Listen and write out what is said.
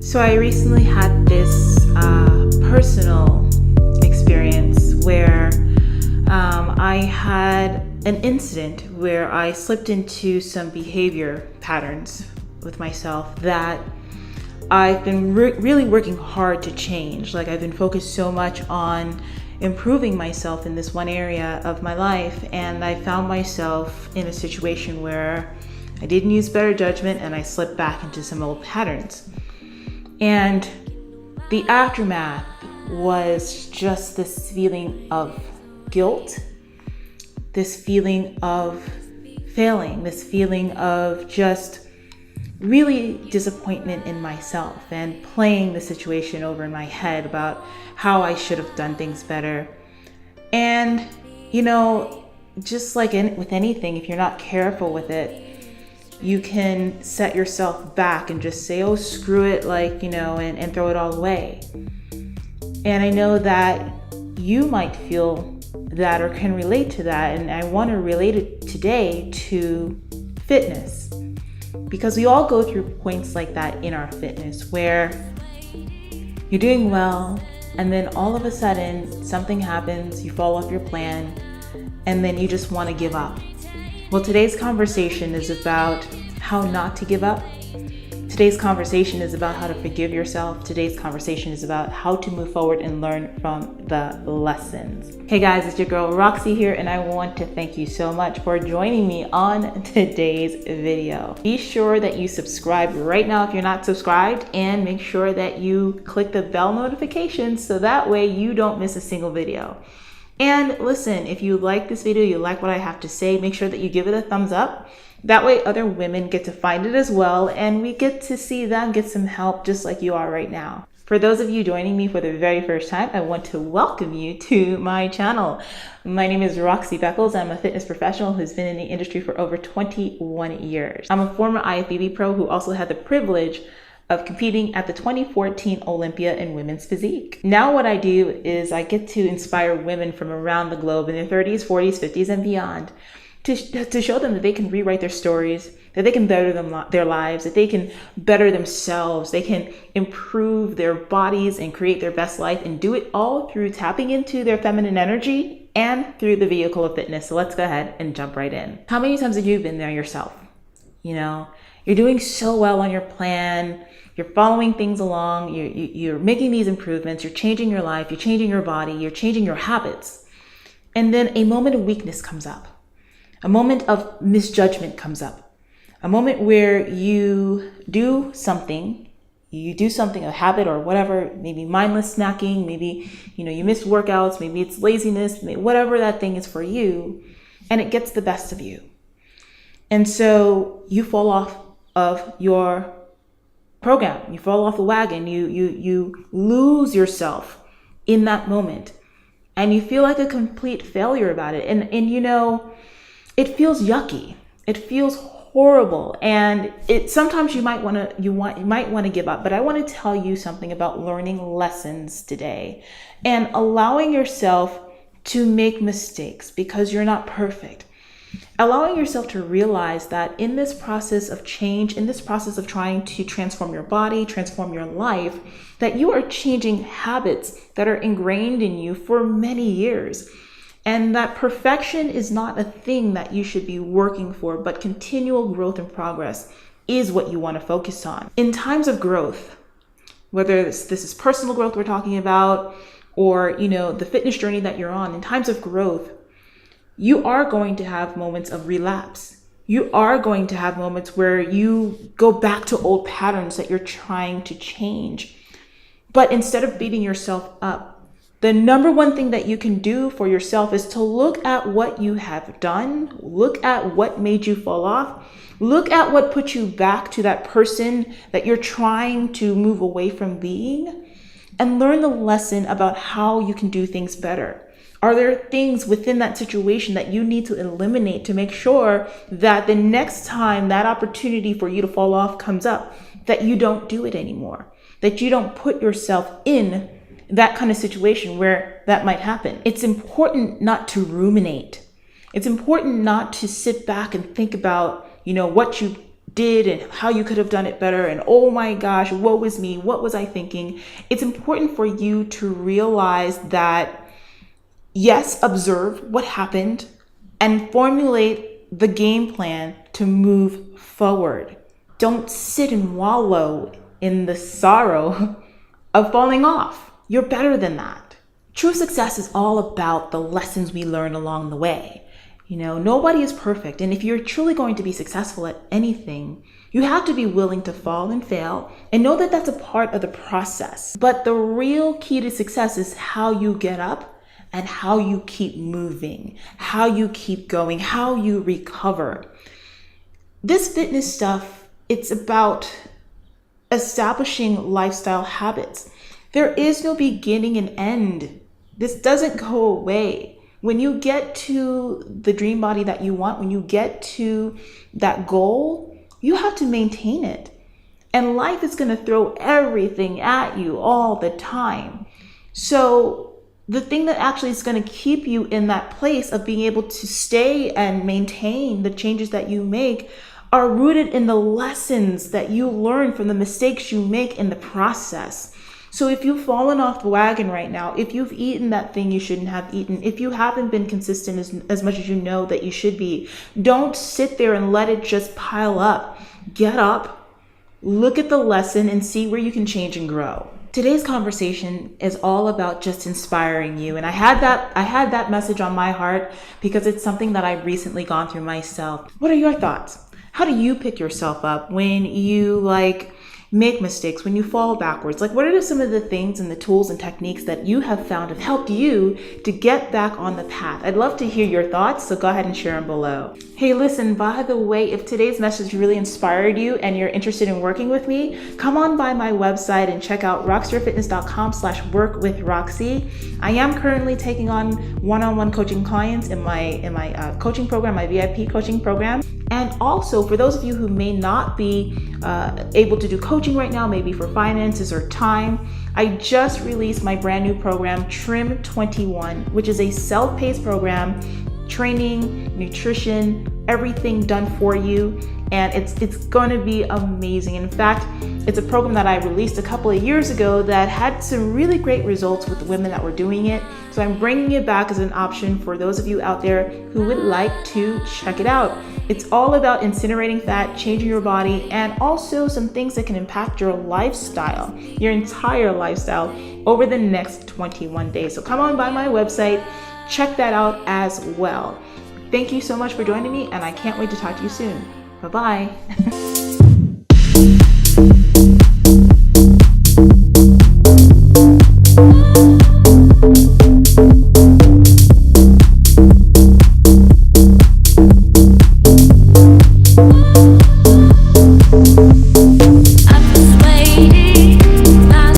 So I recently had this personal experience where I had an incident where I slipped into some behavior patterns with myself that I've been really working hard to change. Like, I've been focused so much on improving myself in this one area of my life, and I found myself in a situation where I didn't use better judgment and I slipped back into some old patterns. And the aftermath was just this feeling of guilt, this feeling of failing, this feeling of just really disappointment in myself and playing the situation over in my head about how I should have done things better. And, just like with anything, if you're not careful with it, you can set yourself back and just say, oh, screw it, and throw it all away. And I know that you might feel that or can relate to that. And I want to relate it today to fitness, because we all go through points like that in our fitness where you're doing well, and then all of a sudden something happens, you fall off your plan, and then you just want to give up. Well, today's conversation is about how not to give up. Today's conversation is about how to forgive yourself. Today's conversation is about how to move forward and learn from the lessons. Hey guys, it's your girl Roxy here, and I want to thank you so much for joining me on today's video. Be sure that you subscribe right now if you're not subscribed, and make sure that you click the bell notification so that way you don't miss a single video. And listen, if you like this video, you like what I have to say, make sure that you give it a thumbs up. That way other women get to find it as well, and we get to see them get some help just like you are right now. For those of you joining me for the very first time, I want to welcome you to my channel. My name is Roxy Beckles. I'm a fitness professional who's been in the industry for over 21 years. I'm a former IFBB pro who also had the privilege of competing at the 2014 Olympia in women's physique. Now what I do is I get to inspire women from around the globe in their 30s, 40s, 50s, and beyond to show them that they can rewrite their stories, that they can better their lives, that they can better themselves, they can improve their bodies and create their best life, and do it all through tapping into their feminine energy and through the vehicle of fitness. So let's go ahead and jump right in. How many times have you been there yourself? You're doing so well on your plan, you're following things along, you're making these improvements, you're changing your life, you're changing your body, you're changing your habits. And then a moment of weakness comes up. A moment of misjudgment comes up. A moment where you do something, a habit or whatever, maybe mindless snacking, maybe, you missed workouts, maybe it's laziness, whatever that thing is for you, and it gets the best of you. And so you fall off of your program, you fall off the wagon, you lose yourself in that moment, and you feel like a complete failure about it. And it feels yucky. It feels horrible, and sometimes you might want to give up. But I want to tell you something about learning lessons today and allowing yourself to make mistakes, because you're not perfect. Allowing yourself to realize that in this process of change, in this process of trying to transform your body, transform your life, that you are changing habits that are ingrained in you for many years. And that perfection is not a thing that you should be working for, but continual growth and progress is what you want to focus on. In times of growth, whether this is personal growth we're talking about, or the fitness journey that you're on, in times of growth, you are going to have moments of relapse. You are going to have moments where you go back to old patterns that you're trying to change. But instead of beating yourself up, the number one thing that you can do for yourself is to look at what you have done, look at what made you fall off, look at what put you back to that person that you're trying to move away from being, and learn the lesson about how you can do things better. Are there things within that situation that you need to eliminate to make sure that the next time that opportunity for you to fall off comes up, that you don't do it anymore, that you don't put yourself in that kind of situation where that might happen? It's important not to ruminate. It's important not to sit back and think about, what you did and how you could have done it better, and oh my gosh, woe is me, what was I thinking? It's important for you to realize that, yes, observe what happened and formulate the game plan to move forward. Don't sit and wallow in the sorrow of falling off. You're better than that. True success is all about the lessons we learn along the way. Nobody is perfect. And if you're truly going to be successful at anything, you have to be willing to fall and fail and know that that's a part of the process. But the real key to success is how you get up and how you keep moving, how you keep going, how you recover. This fitness stuff, it's about establishing lifestyle habits. There is no beginning and end. This doesn't go away. When you get to the dream body that you want, when you get to that goal, you have to maintain it. And life is going to throw everything at you all the time. So the thing that actually is going to keep you in that place of being able to stay and maintain the changes that you make are rooted in the lessons that you learn from the mistakes you make in the process. So if you've fallen off the wagon right now, if you've eaten that thing you shouldn't have eaten, if you haven't been consistent as much as you know that you should be, don't sit there and let it just pile up. Get up, look at the lesson, and see where you can change and grow. Today's conversation is all about just inspiring you. And I had that message on my heart because it's something that I've recently gone through myself. What are your thoughts? How do you pick yourself up when you make mistakes, when you fall backwards? What are some of the things and the tools and techniques that you have found have helped you to get back on the path? I'd love to hear your thoughts, so go ahead and share them below. Hey, listen, by the way, if today's message really inspired you and you're interested in working with me, come on by my website and check out rockstarfitness.com/workwithroxy. I am currently taking on one-on-one coaching clients in my coaching program, my VIP coaching program. And also, for those of you who may not be able to do coaching right now, maybe for finances or time, I just released my brand new program, Trim 21, which is a self-paced program, training, nutrition, everything done for you. And it's going to be amazing. In fact, it's a program that I released a couple of years ago that had some really great results with the women that were doing it. So I'm bringing it back as an option for those of you out there who would like to check it out. It's all about incinerating fat, changing your body, and also some things that can impact your lifestyle, your entire lifestyle, over the next 21 days. So come on by my website, check that out as well. Thank you so much for joining me, and I can't wait to talk to you soon. Bye-bye.